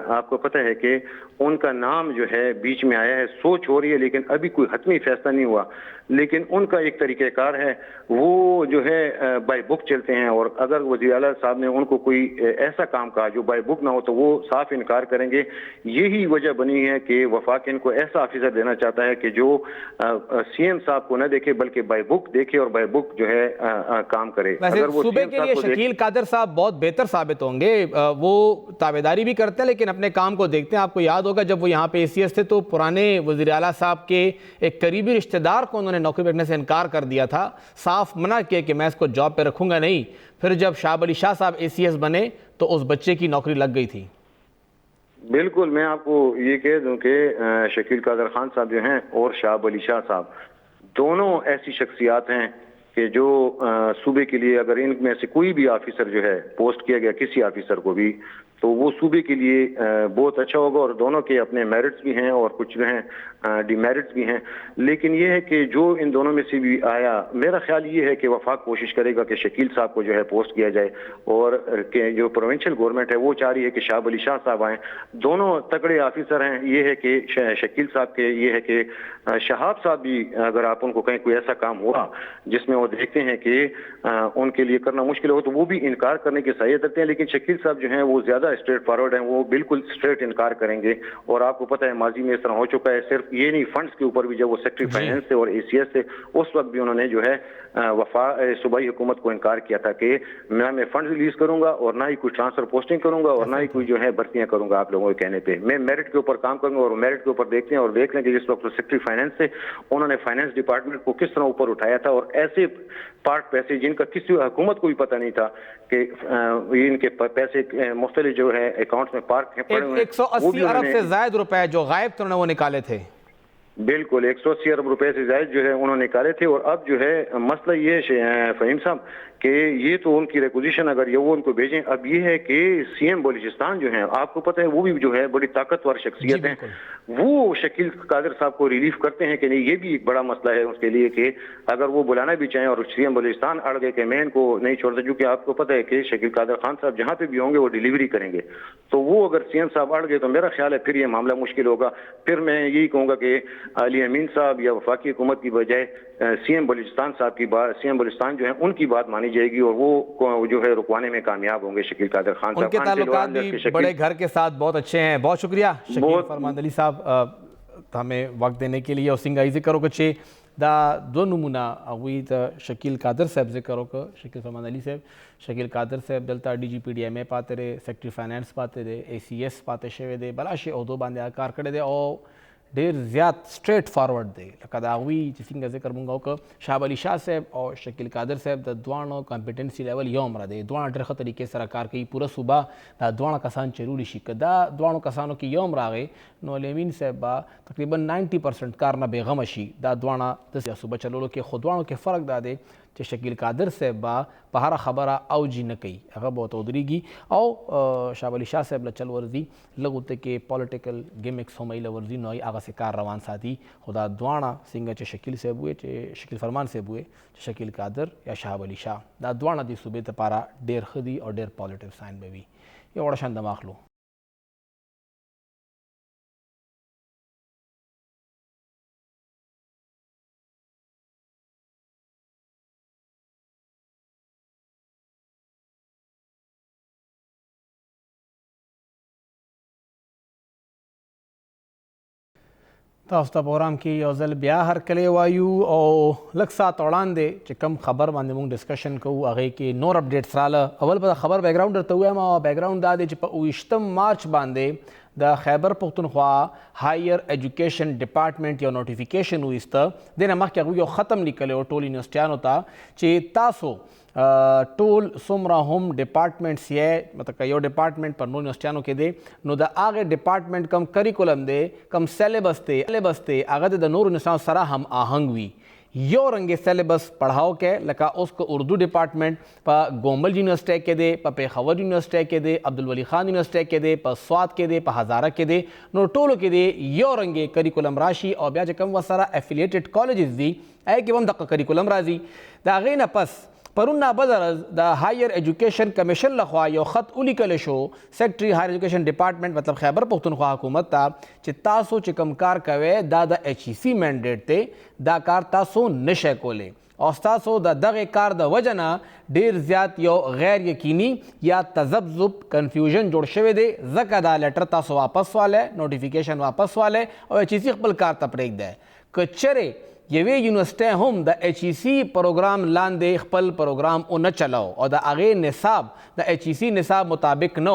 آپ کو پتہ ہے کہ ان کا نام جو ہے بیچ میں آیا ہے، سوچ ہو رہی ہے لیکن ابھی کوئی حتمی فیصلہ نہیں ہوا. لیکن ان کا ایک طریقہ کار ہے، وہ جو ہے بائی بک چلتے ہیں. اور اگر وزیر اعلیٰ صاحب نے ان کو کوئی ایسا کام کہا جو بائی بک نہ ہو تو وہ صاف انکار کریں گے. یہی وجہ بنی ہے کہ وفاق ان کو ایسا آفیسر دینا چاہتا ہے کہ جو سی ایم صاحب کو نہ دیکھے بلکہ بائی بک دیکھے اور بائی بک جو ہے کام کرے. اگر وہ صوبے کے لیے شکیل قادر صاحب بہت بہتر ثابت ہوں گے. وہ تابعداری بھی کرتے ہیں لیکن اپنے کام کو دیکھتے ہیں. آپ کو یاد ہوگا جب وہ یہاں پہ اے سی ایس تھے تو پرانے وزیر اعلیٰ صاحب کے ایک قریبی رشتہ دار کو انہوں نے نوکری بیٹھنے سے انکار کر دیا تھا، صاف منع کیا کہ میں اس کو جاب پہ رکھوں گا نہیں. پھر جب شاہب علی شاہ صاحب اے سی ایس بنے تو اس بچے کی نوکری لگ گئی تھی. بالکل، میں آپ کو یہ کہہ دوں کہ شکیل قادر خان صاحب جو ہیں اور شاہب علی شاہ صاحب دونوں ایسی شخصیات ہیں کہ جو صوبے کے لیے اگر ان میں سے کوئی بھی آفیسر جو ہے پوسٹ کیا گیا کسی آفیسر کو بھی تو وہ صوبے کے لیے بہت اچھا ہوگا، اور دونوں کے اپنے میرٹس بھی ہیں اور کچھ جو ہیں ڈی میرٹس بھی ہیں. لیکن یہ ہے کہ جو ان دونوں میں سے بھی آیا، میرا خیال یہ ہے کہ وفاق کوشش کرے گا کہ شکیل صاحب کو جو ہے پوسٹ کیا جائے، اور کہ جو پروونشل گورنمنٹ ہے وہ چاہ رہی ہے کہ شہاب علی شاہ صاحب آئیں. دونوں تگڑے آفیسر ہیں. یہ ہے کہ شکیل صاحب کے یہ ہے کہ شہاب صاحب بھی اگر آپ ان کو کہیں کوئی ایسا کام ہوا جس میں وہ دیکھتے ہیں کہ ان کے لیے کرنا مشکل ہو تو وہ بھی انکار کرنے کی صلاحیت رکھتے ہیں. لیکن شکیل صاحب جو ہیں وہ زیادہ اسٹریٹ فارورڈ ہیں، وہ بالکل اسٹریٹ انکار کریں گے. اور آپ کو پتہ ہے ماضی میں اس طرح ہو چکا ہے. صرف یہ نہیں، فنڈز کے اوپر بھی جب وہ سیکٹری فائنینس سے اور اے سی ایس سے اس وقت بھی انہوں نے جو ہے صوبائی حکومت کو انکار کیا تھا کہ میں فنڈز ریلیز کروں گا اور نہ ہی کوئی ٹرانسفر پوسٹنگ کروں گا اور نہ ہی کوئی جو ہے بھرتیاں کروں گا. آپ لوگوں کے کہنے پہ میں میرٹ کے اوپر کام کروں گا، اور میرٹ کے اوپر دیکھتے ہیں اور دیکھ لیں کہ جس وقت سیکٹری فائنینس سے انہوں نے فائنینس ڈپارٹمنٹ کو کس طرح اوپر اٹھایا تھا، اور ایسے پارٹ پیسے جن کا کسی حکومت کو بھی پتہ نہیں تھا کہ ان کے پیسے مختلف جو ہے اکاؤنٹس میں پارک پڑے ہوئے ہیں. 180 ارب سے زائد روپے جو غائب تھے انہوں نے وہ نکالے تھے. بالکل 180 ارب روپے سے زائد جو ہے انہوں نے نکالے تھے. اور اب جو ہے مسئلہ یہ ہے فہیم صاحب کہ یہ تو ان کی ریکوزیشن اگر یہ وہ ان کو بھیجیں، اب یہ ہے کہ سی ایم بلوچستان جو ہیں آپ کو پتہ ہے وہ بھی جو ہے بڑی طاقتور شخصیت ہیں. وہ شکیل قادر صاحب کو ریلیف کرتے ہیں کہ نہیں، یہ بھی ایک بڑا مسئلہ ہے اس کے لیے کہ اگر وہ بلانا بھی چاہیں اور سی ایم بلوچستان اڑ گئے کہ میں ان کو نہیں چھوڑتا، کیونکہ آپ کو پتہ ہے کہ شکیل قادر خان صاحب جہاں پہ بھی ہوں گے وہ ڈیلیوری کریں گے. تو وہ اگر سی ایم صاحب اڑ گئے تو میرا خیال ہے پھر یہ معاملہ مشکل ہوگا. پھر میں یہی کہوں گا کہ علی امین صاحب یا وفاقی حکومت کی بجائے سی ایم بلوچستان صاحب کی بات، سی ایم بلوچستان جو ہے ان کی بات مانی جائے گی، اور وہ جو ہے رکوانے میں کامیاب ہوں گے شکیل قادر خان صاحب. ان کے تعلقات بھی بڑے گھر کے ساتھ بہت اچھے ہیں. بہت شکریہ شکیل فرمان علی صاحب ہمیں وقت دینے کے لیے. اور سنگائی ذکر ہو کہ دا دو نمونہ اگوی دا شکیل قادر صاحب ذکر ہو کہ شکیل فرمان علی صاحب شکیل قادر صاحب دلتا ڈی جی پی ڈی ایم اے پاتے رہے، سیکٹری فائنینس پاتے رہے، اے سی ایس پاتے شوے دے، بلاشے عہدو باندې کار کړی دی او ډیر زیات سټریټ فارورډ دی. لکه د هغوی چې څنګه ذکر مونږ وکړ شهاب علي شاه صاحب او شکیل قادر صاحب د دواړو کمپیټنسي لیول یو مره دی. دواړه ډېر ښه طریقې سره کار کوي. پوره صوبه دا دواړه کسان چرولی شي که دا دواړو کسانو کې یو راغی نو الیمین صاحب به تقریبا 90% کار نه بېغمه شي. دا دواړه د صوبه چلولو کې خو دواړو کې فرق دا دی چې شکیل قادر صاحب به په هره خبره اوجي نه کوي، هغه به ورته ودرېږي او شهاب علي شاه صاحب له چل ورځي لږ ورته کې پولیټیکل ګیمکس هم یې له ورځي نو هغسې کار روان ساتي. خو دا دواړه څنګه چې شکیل صاحب وویل چې شکیل فرمان صاحب وویل چې شکیل قادر یا شهاب علي شاه دا دواړه د صوبې دپاره ډېر ښه دي او ډېر پوزیټیو ساین به وي. یو وړه شان دم اخلو. تاسو ته پروګرام کې یو ځل بیا هرکلی وایو او لږ ساعت وړاندې چې کوم خبر باندې موږ ډسکشن کوو هغې کې نور اپډیټس راله. اول به د خبر بیکګراونډ درته ووایم او بیکګراونډ دا دی چې په 28 مارچ باندې د خیبر پښتونخوا هایر ایجوکیشن ډپارټمنټ یو نوټیفیکیشن وایسته. دې نه مخکې هغوی یو ختم لیکلی و ټول یونیورسټیانو ته چې تاسو ټول څومره هم ډپارټمنټس یې مطلب که یو ډپارټمنټ پر نور یونیورسټیانو کې دی نو د هغې ډپارټمنټ کم کریکولم دی کم سیلیبس دی هغه د نورو یونیورسټیانو سره هم آهنګ وي. یو رنګې سیلیبس پڑھاو کې لکه اوس که اردو ډپارټمنټ په ګومل یونیورسټۍ کې دی، په پېښور یونیورسټۍ کې دی، عبدالولي خان یونیورسټۍ کې دی، په سوات کې دی، په هزاره کې دی، نو ټولو کې دی یو رنګې کریکولم راشي او بیا چې کوم ورسره افیلیټډ کالجز دي هغې کې به هم دغه کریکولم راځي. د هغې نه پس پرون نابدرز د هایر ایجوکیشن کمیشن لخوا یو خط ولیکلی شو سیکټري هایر ایجوکیشن ډپارټمنټ مطلب خیبر پښتونخوا حکومت ته چې تاسو چې کوم کار کوئ دا د ایچ ای سی مینډیټ دی، دا کار تاسو نشئ کولی او ستاسو د دغې کار د وجه نه ډېر زیات یو غیر یقیني یا تذبذب کنفیوژن جوړ شوی دی. ځکه دا لیټر تاسو واپس والی، نوټیفیکیشن واپس والی او ایچ ای سی خپل کار ته پرېږدی. که چرې یوې یونیورسټۍ هم د ایچ ای سی پروګرام لاندې خپل پروګرام ونه چلاو او د هغې نصاب د ایچ ای سی نصاب مطابق نه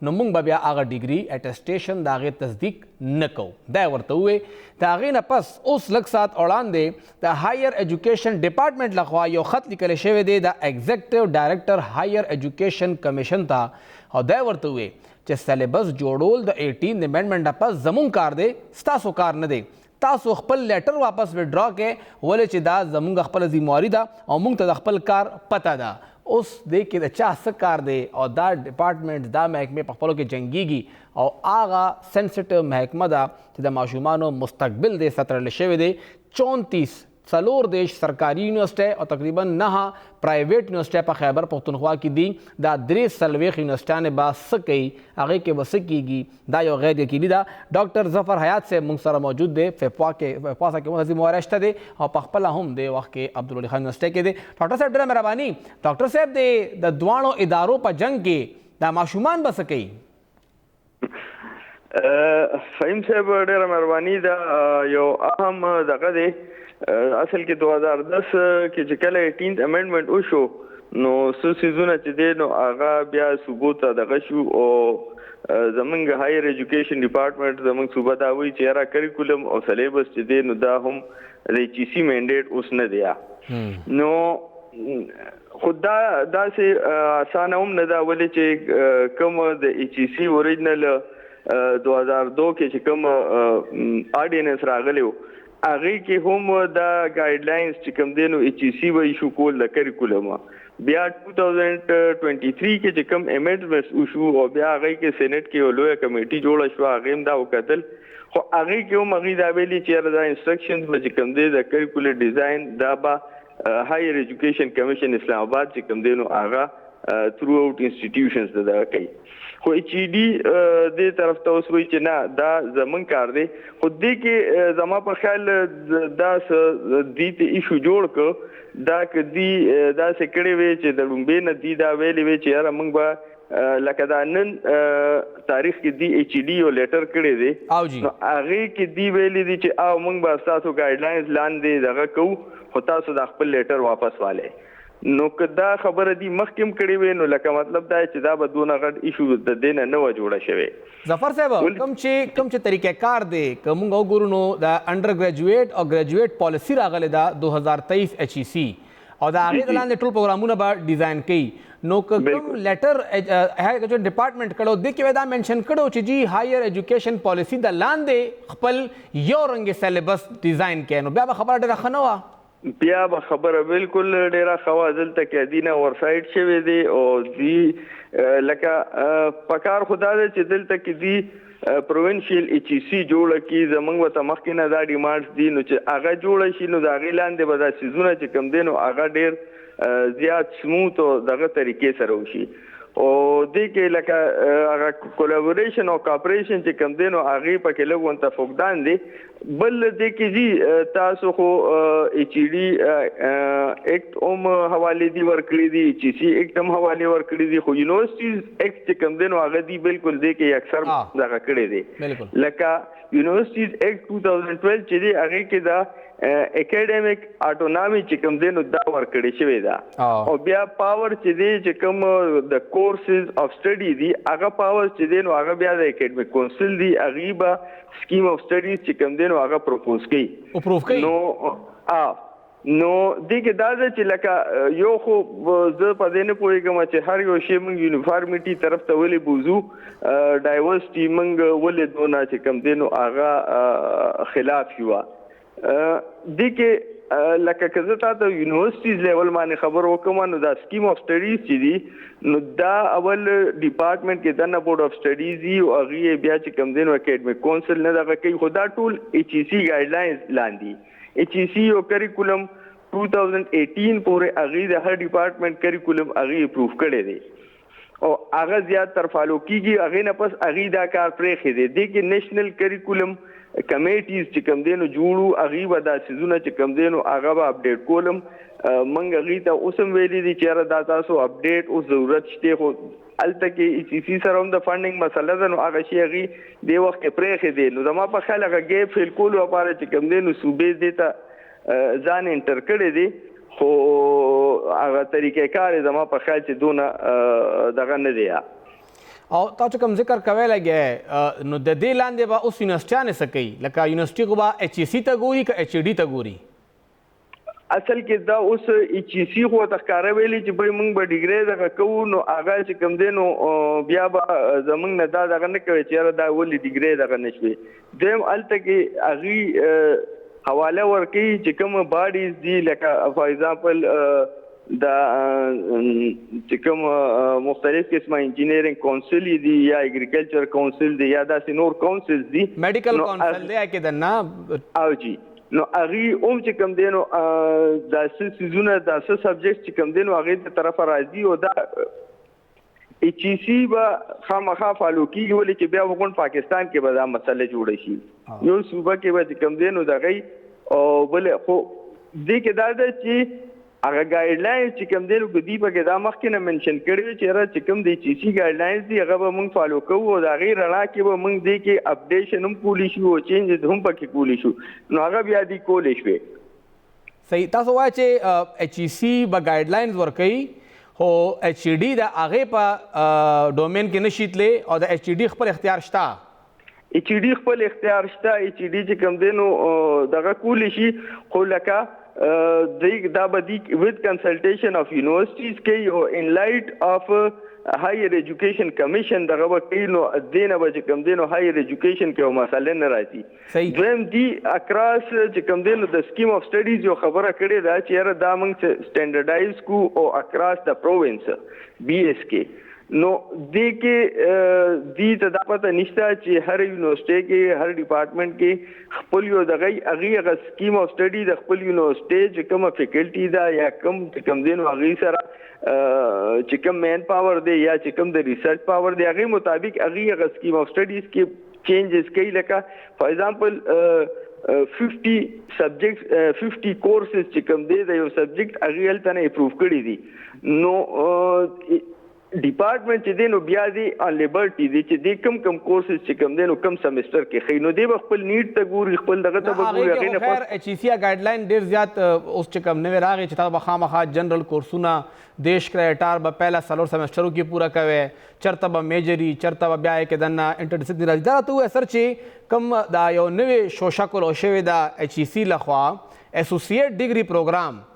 نو موږ به بیا هغه ډیګري اټسټیشن د هغې تصدیق نه کوو. دا یې ورته وویې. د هغې نه پس اوس لږ ساعت وړاندې د هایر ایجوکیشن ډپارټمنټ لخوا یو خط لیکلی شوی دی د ایګزیکټیو ډایرکټر هایر ایجوکیشن کمیشن ته او دا یې ورته وویې چې سیلیبس جوړول د 18 امینډمنټ نه پس زمونږ کار دی، ستاسو کار نه دی. تاسو خپل لیټر واپس وډرا کې ولې چې دا زمونږ خپل ذمہواري ده او موږ ته د خپل کار پته ده. اوس دې کې د چا څه کار دی او دا ډپارټمنټ دا محکمې په خپلو کې جنګیږي او هغه سینسټیو محکمه ده چې د ماشومانو مستقبل دې سترل شوی دی 34 څلور دیش سرکاري یونیورسټۍ او تقریبا 9 پرایویټ یونیورسټۍ په خیبر پختونخوا کې دي دا 3 څلوېښت یونیورسټیانې به څه کوي هغې کې به څه کیږي دا یو غیر یقیني ده. ډاکټر ظفر حیات صاحب موږ سره موجود دی فپوا کې منظم مهارشته دی او په خپله هم د وخت کې عبدالولي خان یونیورسټۍ کې دی. ډاکټر صاحب ډېره مهرباني. ډاکټر صاحب د دواړو ادارو په جنګ کې دا ماشومان به څه کوي؟ فهیم صاحب ډېره مهرباني ده. یو اهم دغه دی اصل کې 2010 کې چې کله 18th امندمنت وشو نو څه څیزونه چې دی نو هغه بیا صوبو ته دغه شو او زمونږ هایر ایجوکیشن ډپارټمنټ زمونږ صوبه دا وایي چې یاره کریکولم او سلیبس چې دی نو دا هم د ایچ ای سی مینډیټ اوس نه دی نو خو دا داسې اسانه هم نه ده ولې چې کوم د ایچ ای سی اوریجنل 2002 کې چې کوم آرډیننس راغلی و هغې کې هم دا ګایډلاینز چې کوم دی نو ایچ ای سی به ایشو کول د کریکولم بیا 2023 کې چې کوم امندمنټس وشو او بیا هغې کې سینټ کې یو لویه کمیټي جوړه شوه هغې هم دا وکتل خو هغې کې هم هغوی دا ویلي چې یاره دا انسټرکشنز به چې کوم دی د کریکولر ډیزاین دا به هایر ایجوکیشن کمیشن اسلام آباد چې کوم دی نو هغه تھرو آؤٹ انسټیټیوشنز د دغه کوي خو ایچ ای ډي دې طرف ته اوس وایي چې نه دا زمونږ کار دی خو دې کې زما په خیال دا دې ته ایشو جوړ کړ دا که دي داسې کړې وې چې د لومبۍ نه دي دا ویلې وې چې یاره موږ به لکه دا نن تاریخ کې دی ایچ ای ډي یو لیټر کړی دی نو هغې کې دی ویلي دي چې او موږ به ستاسو ګایډلاینز لاندې دغه کوو خو تاسو دا خپل لیټر واپس والی نو که دا خبره دی مخکې کړې وې نو لکه مطلب دا چې دا به دونه غټ ایشو د دې نه نه وه جوړه شوې. ظفر صاحب کوم چې طریقې کار دی که موږ وګورو نو د انډر ګریجویټ او ګریجویټ پالیسي راغلې ده 2023 ایچ ای سی او د هغې د لاندې ټول پروګرامونه به ډیزاین کوي نو که کوم لیټر هایر ایجوکیشن ډپارټمنټ کړو دې کې به دا منشن کړو چې جی هایر ایجوکیشن پالیسي د لاندې خپل یو رنګې سیلیبس ډیزاین کوي نو بیا به خبره ډېره ښه نه وه. بیا به خبره بالکل ډیره ښه وه دلته کې دینه ورسایډ شوی دی او دی لکه پکار خو دا دی چې دلته کې دی پروینشیل ایچ ای سی جوړه کړي زموږ ورته مخکې نه دا ډیمانډس دي نو چې هغه جوړه شي نو د هغې لاندې به دا څیزونه چې کوم دی نو هغه ډېر زیات سموت او دغه طریقې سره وشي او دې کې لکه هغه کولیبوریشن او کاپریشن چې کوم دی نو هغې پکې لږ ورته فقدان دی. بل دې کې دي تاسو خو ایچ ای ډي ایکټ هم حوالې دي ورکړي دي ایچ ای سی ایکټ هم حوالې ورکړي دي خو یونیورسټیز ایکټ چې کوم دی نو هغه دي بالکل دې کې اکثر دغه کړی دی لکه یونیورسټیز ایکټ 2012 چې دی هغې کې دا اکیډمیک اټونامي چې کوم دی نو دا ورکړی شوی ده او بیا پاور چې دی چې کوم د کورسز اف سټډي دي هغه پاور چې دی نو هغه بیا د اکیډمیک کونسل دی هغې به سکیم اف سټډیز چې کوم دی نو هغه پروپوز کوي نو نو دې کې دا ده چې لکه یو خو زه په دې نه پوهېږم چې هر یو شی موږ یونیفارمیټي طرف ته ولې بوځو ډایورسټي موږ ولې دونه چې کوم دی نو هغه خلاف یو دې کې لکه که زه تا ته یونیورسټیز لیول باندې خبر وکړم نو دا سکیم اف سټډیز چې دي نو دا اول ډپارټمنټ کې دنه بورډ اف سټډیز دي او هغې بیا چې کوم دی نو اکیډمیک کونسل نه دغه کوي خو دا ټول ایچ ای سی ګایډلاینز لاندې ایچ ای سی یو کریکولم 2018 پورې هغې د هر ډپارټمنټ کریکولم هغې اپروف کړی دی او هغه زیات تر فالو کیږي هغې نه پس هغې دا کار پرېښی دی دې کې نیشنل کریکولم کمیټیز چې کوم دی نو جوړو هغې به دا څیزونه چې کوم دی نو هغه به اپډیټ کولم موږ هغې ته اوس هم ویلي دي چې یاره دا تاسو اپډیټ اوس ضرورت شته خو هلته کې ایچ ای سی سره هم د فنډینګ مسله ده نو هغه شی هغې دې وخت کې پرېښی دی نو زما په خیال هغه ګیپ فیل کولو لپاره چې کوم دی نو صوبې دې ته ځان انټر کړی دی خو هغه طریقې کار یې زما په خیال چې دونه دغه نه دی او تاسو کوم ذکر کوی لګی نو د دې لاندې به اوس یونیورسټیانې څه کوي لکه یونیورسټي خو به ایچ ای سی ته ګوري که ایچ ای ډي ته ګوري اصل کې دا اوس ایچ ای سی خو ته ښکاره ویلي چې بھائی موږ به ډیګرۍ دغه کوو نو هغه چې کوم دی نو بیا به زموږ نه دا دغه نه کوي چې یاره دا ولې ډیګرۍ دغه نه شوې دویم هلته کې هغې حواله ورکوي چې کوم باډیز دي لکه فار ایگزامپل دا چې کوم مختلف قسمه انجینیرینګ کونسل دي یا اګریکلچر کونسل دي یا داسې نور کونسلز دي میډیکل کونسل دی کې د نه او جی نو هغه چې کوم دی نو داسې سيزونه داسې سبجیکټ چې کوم دی نو هغه ته طرفه راځي او دا ایچ ای سی به خامخا فالو کیږي ولې چې بیا وګون پاکستان کې به دا مسله جوړه شي یو صوبه کې به کوم دی نو دغه او بل خو دې کې دا ده چې هغه ګایډلاین چې کوم دی نو په دې په کې دا مخکې نه منشن کړی چې را چې کوم دی ایچ ای سی ګایډلاینز دي هغه به موږ فالو کوو او د هغې رڼا کې به موږ دې کې اپډیشن هم کولی شو او چینجز هم پکې کولی شو نو هغه بیا دې کولی شوې صحیح تاسو وایئ چې ایچ ای سی به ګایډلاینز ورکوي خو ایچ ای ډي د هغې په ډومین کې نشي تللی او د ایچ ای ډي خپل اختیار شته ایچ ای ډي خپل اختیار شته ایچ ای ډي چې کوم دی نو دغه کولی شي خو لکه دا به دی with consultation of universities کوي او in light of higher education commission دغه به کوي نو دې نه به چې کوم دی نو higher education کې یو مسله نه راځي دویم دی اکراس چې کوم دی نو د سکیم اف سټډیز یو خبره کړې ده چې یاره دا موږ سټینډرډایز کو او اکراس د پروونس بی ایس کې نو دې کې دې ته دا پته نشته چې هر یونیورسيټي کې هر ډپارټمنټ کې خپل یو دغه هغه سکیم اف سټډي د خپل یونیورسيټي چې کومه فیکلټي ده یا کوم دین هغه سره چې کوم مین پاور دی یا چې کوم د ریسرچ پاور دی هغه مطابق هغه سکیم اف سټډیز کې چینجز کوي لکه فار ایگزامپل 50 سبجیکټس 50 کورسز چې کوم دی د یو سبجیکټ هغه هلته نه اپروف کړی دي نو ډپارټمنټ چې دی نو بیا دی ان لیبرټي دی چې دی کم کورسز چې کوم دی نو کم سمستر کې خي نو دی خپل نیټ ته ګوري خپل دغه ته ګوري هغه نه خیر ایچ ای سی ګایډلاین ډیر زیات اوس چې کوم نوې راغی چې تاسو به خامخا جنرال کورسونه دیش کریټار به پهلا سلور سمسترو کې پورا کوي چرته به میجری چرته به بیا کې دنه انټر ډسپلینری دا ته اثر چې کم دا یو نوې شوشا کول او شوی دا ایچ ای سی لخوا اسوسییټ ډیګري پروګرام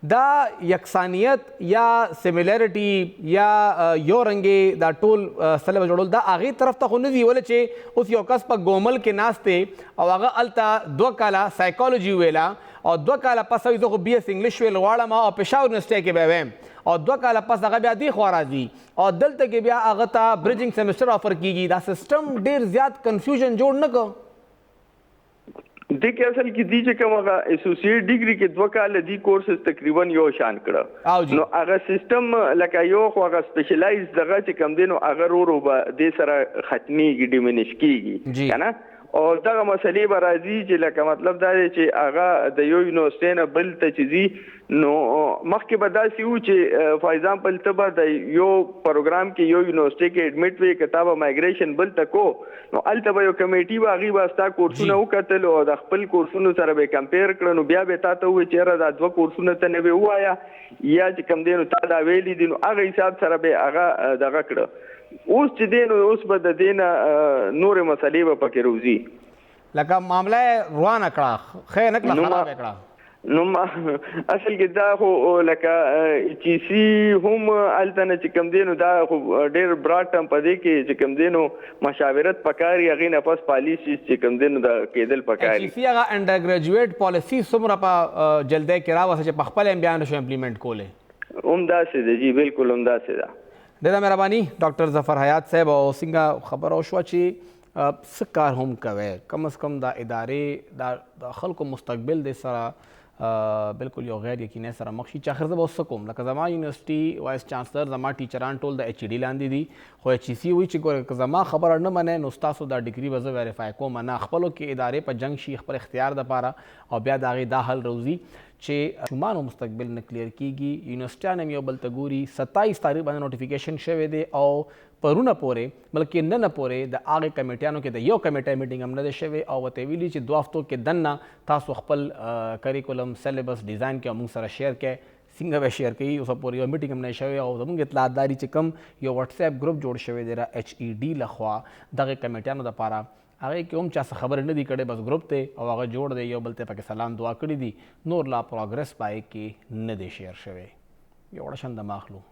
دا یکسانیت یا سیمیلریټي یا یو رنګې دا ټول سلیبس جوړول دا هغې طرف ته خو نه ځي ولې چې اوس یو کس په ګومل کې ناست دی او هغه هلته 2 کاله سایکالوجي ویله او 2 کاله پس زه خو بی ایس انګلیش ویل غواړم او پېښور یونیورسټۍ کې به ویم او 2 کاله پس هغه بیا دې خوا راځي او دلته کې بیا هغه ته برجنګ سیمسټر آفر کیږي دا سیسټم ډېر زیات کنفیوژن جوړ نه کړ د کې اصل کې دی چې کوم هغه اسوسییټ ډیګري کې 2 کال دی کورسز تقریبا یو شان کړه نو هغه سیستم لکه یو خو هغه سپیشلایز دغه چې کم دی نو هغه ورو به د سره ختميږي ډیمینش کیږي کنه او دغه مسلې به راځي چې لکه مطلب دا دی چې هغه د یو یونیورسيټي نه بل ته چې نو مخکې به داسې وو چې فار ایگزامپل ته به د یو پروګرام کې یو یونیورسيټي کې ایډمیټ وي کتابه مایګریشن بل ته کو نو الته به یو کمیټي به هغې به ستا کورسونه وکتل او د خپل کورسونو سره به کمپیر کړه نو بیا به تا ته ووایي چې یاره دا 2 کورسونه ته نه به ووایه یا چې کوم دی نو تا دا ویلي دي نو هغه حساب سره به هغه دغه کړه اوس چې دی نو اوس به د دې نه نورې مسلې به پکې روځي لکه معامله یې روانه کړه ښه نه کړه خراب یې کړه نو اصل کې دا خو لکه ایچ ای سی هم هلته نه چې کوم دی نو دا خو ډېر براډ ټرم په دې کې چې کوم دی نو مشاورت پکاري هغې نه پس پالیسي چې کوم دی نو دا کېدل پکاري ایچ ای سی هغه انډر ګریجویټ پالیسي څومره په جلدی کې راوسته چې په خپل هم بیا نه شو امپلیمنټ کولی همداسې ده جی بالکل همداسې ده ډېره مهرباني ډاکټر ظفر حیات صاحب او څنګه خبره وشوه چې څه کار هم کوئ کم از کم دا ادارې د خلکو مستقبل د سره بالکل یو غیر یقیني سره مخ شي چې اخر زه به اوس څه کوم لکه زما یونیورسټي وایس چانسلر زما ټیچران ټول د ایچ ای ډي لاندې دي خو ایچ ای سی وایي چې ګوره که زما خبره نه منئ نو ستاسو دا ډګري به زه ویریفای کوم نه خپلو کې ادارې په جنګ شي خپل اختیار دپاره او بیا د هغې دا حل روځي چې شومانو مستقبل نه کلیر کیږي یونیورسټیان هم یو بل ته ګوري 27 تاریخ باندې نوټیفیکیشن شوی دی او پرونه پورې بلکې نن پورې د هغې کمیټیانو کې د یو کمیټۍ میټینګ هم نه دی شوی او ورته ویلي چې 2 هفتو کې دننه تاسو خپل کریکولم سلیبس ډیزاین کې موږ سره شیر کړئ څنګه به شیر کوي اوسه پورې یو میټینګ هم نه شوی او زموږ اطلاعات داري چې کوم یو واتساپ ګروپ جوړ شوی دی را ایچ ای ډي لخوا دغې کمیټیانو دپاره هغې کې هم چا څه خبرې نه دي کړې بس ګروپ دی او هغه جوړ دی یو بل ته پکې سلام دعا کړي دي نور لا پروګرس پای کې نه دی شیر شوی یو وړه شنده ماخلو